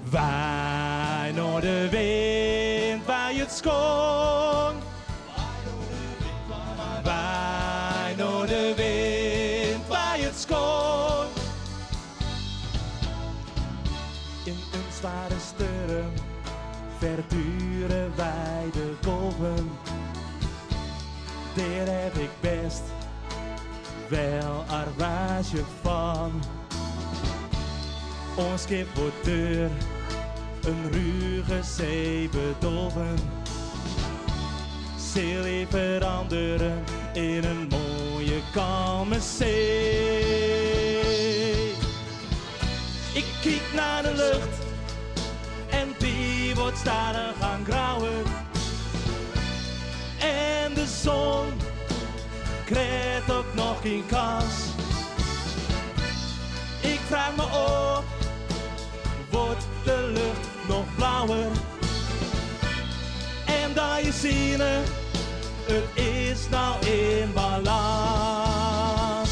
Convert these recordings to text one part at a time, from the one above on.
Waai door de wind, waai het schoon. Waai door de wind, waai het schoon. In een zware storm verduren wij de golven. Daar heb ik best wel arrage van. Ons schip wordt door een ruige zee bedolven. Zeel weer veranderen in een mooie kalme zee. Ik kijk naar de lucht en die wordt stadig aan grauwen. En de zon krijgt ook nog geen kans. Ik vraag me af, wordt de lucht nog blauwer? En dat je zien, het is nou in balans.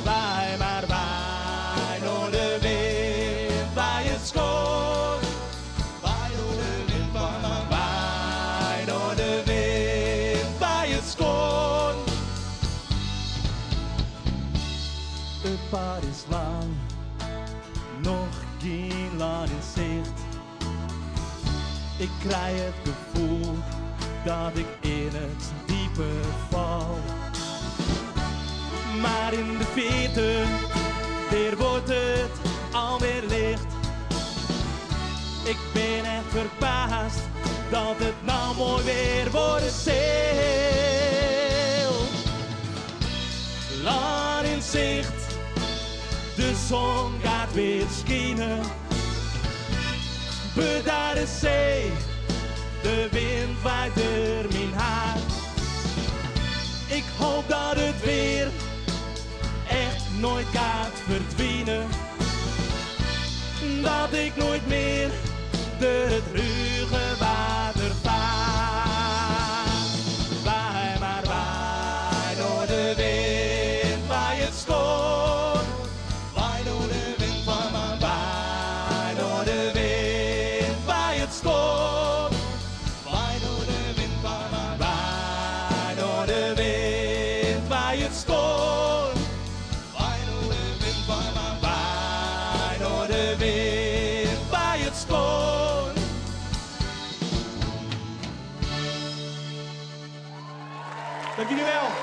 Waai maar waai door de wind, waai het schoon. Waai door de wind, waai door de wind, waai het schoon. Het pad is lang, nog geen land in zicht. Ik krijg het gevoel dat ik in het diepe val. Maar in de verte, daar wordt het alweer licht. Ik ben echt verbaasd dat het nou mooi weer wordt zeil. Land in zicht, de zon gaat weer schijnen. Bedaar de zee, de wind waait door mijn haar. Ik hoop dat het weer echt nooit gaat verdwijnen. Dat ik nooit meer door het ruige water vaar. Waai maar waai door de wind, waai het schoon. Waai door de wind van mijn waai door de wind, waai het schoon. Waai door de wind van mijn waai door de wind, waai het schoon. Waai door de wind van mijn waai door de wind, waai het schoon. Dank jullie wel.